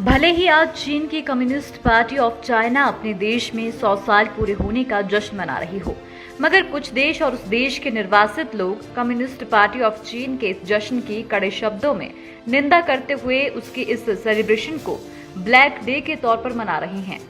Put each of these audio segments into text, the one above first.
भले ही आज चीन की कम्युनिस्ट पार्टी ऑफ चाइना अपने देश में 100 साल पूरे होने का जश्न मना रही हो, मगर कुछ देश और उस देश के निर्वासित लोग कम्युनिस्ट पार्टी ऑफ चीन के इस जश्न की कड़े शब्दों में निंदा करते हुए उसके इस सेलिब्रेशन को ब्लैक डे के तौर पर मना रहे हैं।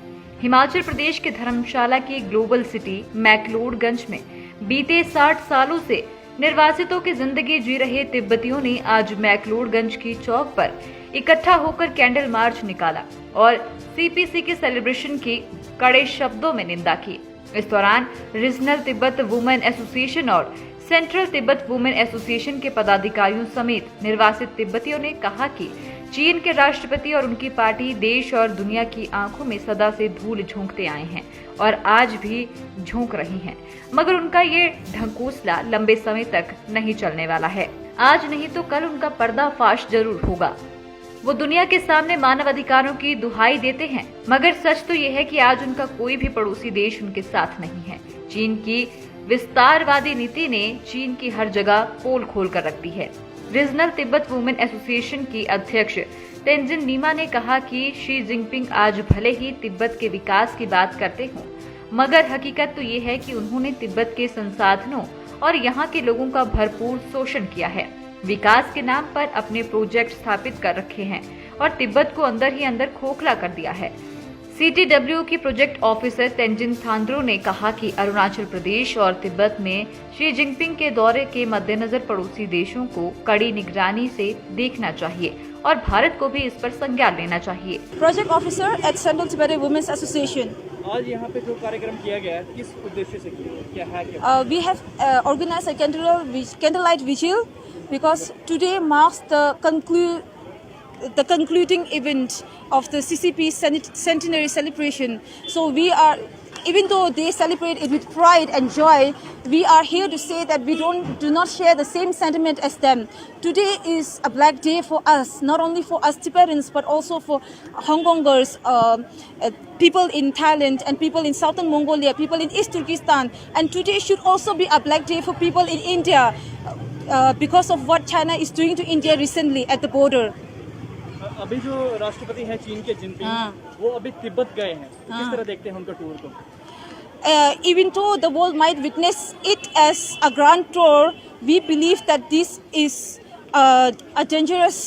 हिमाचल प्रदेश के धर्मशाला की ग्लोबल सिटी मैक्लोडगंज में बीते 60 सालों से निर्वासितों की जिंदगी जी रहे तिब्बतियों ने आज मैक्लोडगंज की चौक पर इकट्ठा होकर कैंडल मार्च निकाला और सीपीसी के सेलिब्रेशन की कड़े शब्दों में निंदा की। इस दौरान रीजनल तिब्बत वुमेन एसोसिएशन और सेंट्रल तिब्बत वुमेन एसोसिएशन के पदाधिकारियों समेत निर्वासित तिब्बतियों ने कहा कि चीन के राष्ट्रपति और उनकी पार्टी देश और दुनिया की आंखों में सदा से धूल झोंकते आए हैं और आज भी झोंक रही हैं, मगर उनका ये ढकोसला लंबे समय तक नहीं चलने वाला है। आज नहीं तो कल उनका पर्दाफाश जरूर होगा। वो दुनिया के सामने मानव अधिकारों की दुहाई देते हैं, मगर सच तो ये है कि आज उनका कोई भी पड़ोसी देश उनके साथ नहीं है। चीन की विस्तारवादी नीति ने चीन की हर जगह पोल खोल कर रख दी है। रीजनल तिब्बत वुमेन एसोसिएशन की अध्यक्ष तेंजिन नीमा ने कहा कि शी जिनपिंग आज भले ही तिब्बत के विकास की बात करते हों, मगर हकीकत तो ये है कि उन्होंने तिब्बत के संसाधनों और यहाँ के लोगों का भरपूर शोषण किया है। विकास के नाम पर अपने प्रोजेक्ट स्थापित कर रखे हैं और तिब्बत को अंदर ही अंदर खोखला कर दिया है। सीटीडब्ल्यू की प्रोजेक्ट ऑफिसर तेंजिन थांद्रो ने कहा कि अरुणाचल प्रदेश और तिब्बत में शी जिनपिंग के दौरे के मद्देनजर पड़ोसी देशों को कड़ी निगरानी से देखना चाहिए और भारत को भी इस पर संज्ञान लेना चाहिए। Project officer at central Tibet women's association. आज यहाँ पे जो कार्यक्रम किया गया है किस उद्देश्य से किया है? We have organized a candlelight vigil because today marks the concluding event of the CCP centenary celebration. So we are, even though they celebrate it with pride and joy, we are here to say that we do not share the same sentiment as them. Today is a black day for us, not only for us Tibetans, but also for Hong Kongers, people in Thailand and people in southern Mongolia, people in East Turkestan. And today should also be a black day for people in India because of what China is doing to India recently at the border. अभी जो राष्ट्रपति हैं चीन के Jinping वो अभी तिब्बत गए हैं, तो किस तरह देखते हैं उनका टूर को? Even though the world might witness it as a grand tour, we believe that this is a dangerous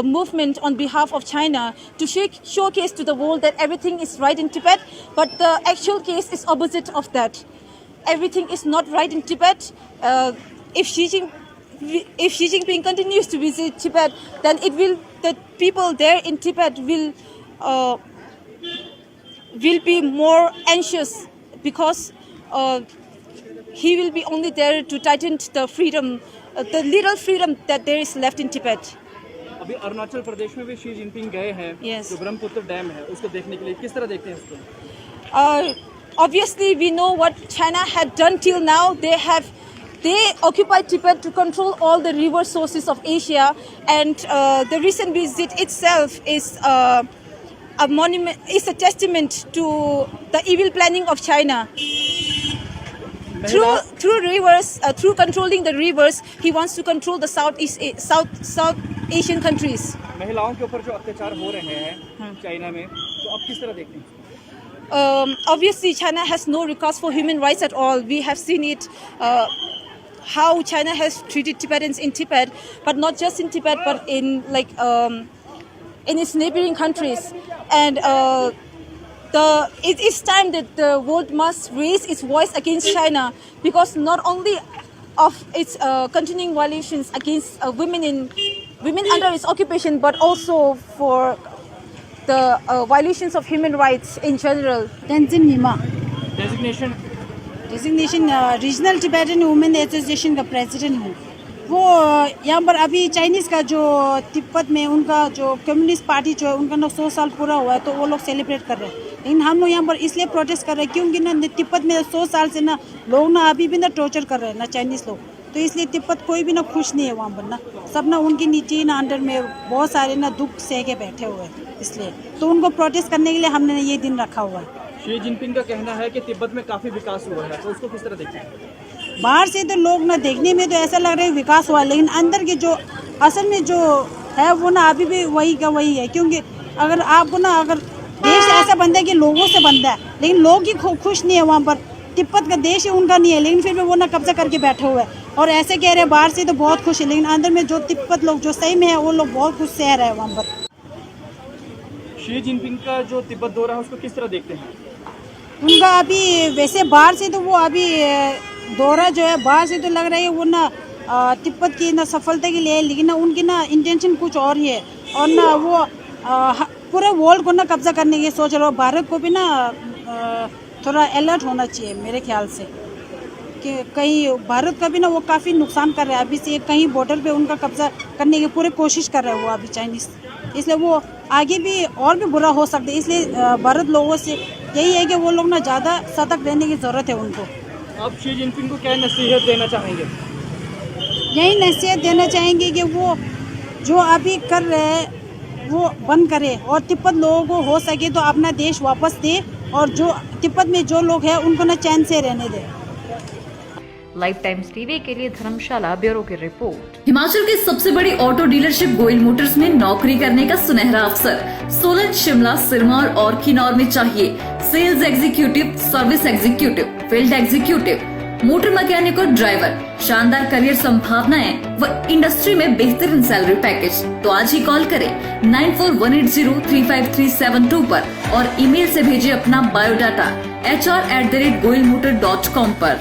movement on behalf of China to showcase to the world that everything is right in Tibet, but the actual case is opposite of that. Everything is not right in Tibet. If Xi Jinping continues to visit Tibet, then the people there in Tibet will be more anxious because he will be only there to tighten the freedom, the little freedom that there is left in Tibet. अभी अरुणाचल प्रदेश में भी Xi Jinping गए हैं, जो Brahmaputra dam है उसको देखने के लिए, किस तरह देखते हैं उसको? Obviously, we know what China had done till now. They occupied Tibet to control all the river sources of Asia, and the recent visit itself is a monument, is a testament to the evil planning of China. Through rivers, through controlling the rivers, he wants to control the South Asian countries. महिलाओं के ऊपर जो अत्याचार हो रहे हैं China में, तो आप किस तरह देखते हैं? Obviously, China has no recourse for human rights at all. We have seen it. How China has treated Tibetans in Tibet, but not just in Tibet, but in in its neighboring countries. And it is time that the world must raise its voice against China, because not only of its continuing violations against women under its occupation, but also for the violations of human rights in general. Tenzin Nima. Designation regional Tibetan women association का president हूँ। वो यहाँ पर अभी Chinese का जो तिब्बत में उनका जो कम्युनिस्ट पार्टी जो है उनका 100 साल पूरा हुआ है, तो वो लोग सेलिब्रेट कर रहे हैं। लेकिन हम लोग यहाँ पर इसलिए प्रोटेस्ट कर रहे हैं क्योंकि ना तिब्बत में 100 साल से ना लोग ना अभी भी ना टॉर्चर कर रहे हैं ना चाइनीज़ लोग, तो इसलिए तिब्बत कोई भी ना खुश नहीं है वहाँ पर ना, सब ना उनकी नीचे ना अंडर में बहुत सारे ना दुख सह के बैठे हुए हैं, इसलिए तो उनको प्रोटेस्ट करने के लिए हमने ये दिन रखा हुआ है। शी जिनपिंग का कहना है कि तिब्बत में काफ़ी विकास हुआ है, तो उसको किस तरह देखते हैं? बाहर से तो लोग ना देखने में तो ऐसा लग रहा है विकास हुआ, लेकिन अंदर के जो असल में जो है वो ना अभी भी वही का वही है, क्योंकि अगर आपको ना अगर देश ऐसा बनता है कि लोगों से बनता है, लेकिन लोग ही खुश नहीं है वहाँ पर। तिब्बत का देश है उनका नहीं है, लेकिन फिर भी वो ना कब्जा करके बैठे हुए हैं और ऐसे कह रहे हैं बाहर से तो बहुत खुश है, लेकिन अंदर में जो तिब्बत लोग जो सही में है वो लोग बहुत खुश सह रहे हैं वहाँ पर। शी जिनपिंग का जो तिब्बत दौरा है उसको किस तरह देखते हैं? उनका अभी वैसे बाहर से तो वो अभी दौरा जो है बाहर से तो लग रहा है वो ना तिब्बत की ना सफलता के लिए, लेकिन ना उनकी ना इंटेंशन कुछ और ही है और ना वो पूरे वर्ल्ड को ना कब्जा करने की सोच रहे हो। भारत को भी ना थोड़ा अलर्ट होना चाहिए मेरे ख्याल से कि कहीं भारत का भी ना वो काफ़ी नुकसान कर रहा है अभी से, कहीं बॉर्डर पे उनका कब्जा करने की पूरी कोशिश कर रहे हैं वो अभी चाइनीज़, इसलिए वो आगे भी और भी बुरा हो सकता है। इसलिए भारत लोगों से यही है कि वो लोग ना ज़्यादा सतर्क रहने की ज़रूरत है उनको। आप शी जिनपिंग को क्या नसीहत देना चाहेंगे? यही नसीहत देना चाहेंगे कि वो जो अभी कर रहे हैं वो बंद करे और तिब्बत लोगों को हो सके तो अपना देश वापस दे और जो तिब्बत में जो लोग हैं उनको ना चैन से रहने दे। लाइव टाइम्स टीवी के लिए धर्मशाला ब्यूरो की रिपोर्ट। हिमाचल की सबसे बड़ी ऑटो डीलरशिप गोयल मोटर्स में नौकरी करने का सुनहरा अवसर। सोलन, शिमला, सिरमौर और किन्नौर में चाहिए sales executive, service executive, field executive, motor mechanic और ड्राइवर। शानदार करियर संभावनाएं व इंडस्ट्री में बेहतरीन सैलरी पैकेज। तो आज ही कॉल करें 9418035372 पर और ईमेल से भेजिए अपना बायोडाटा hr@goilmotor.com पर।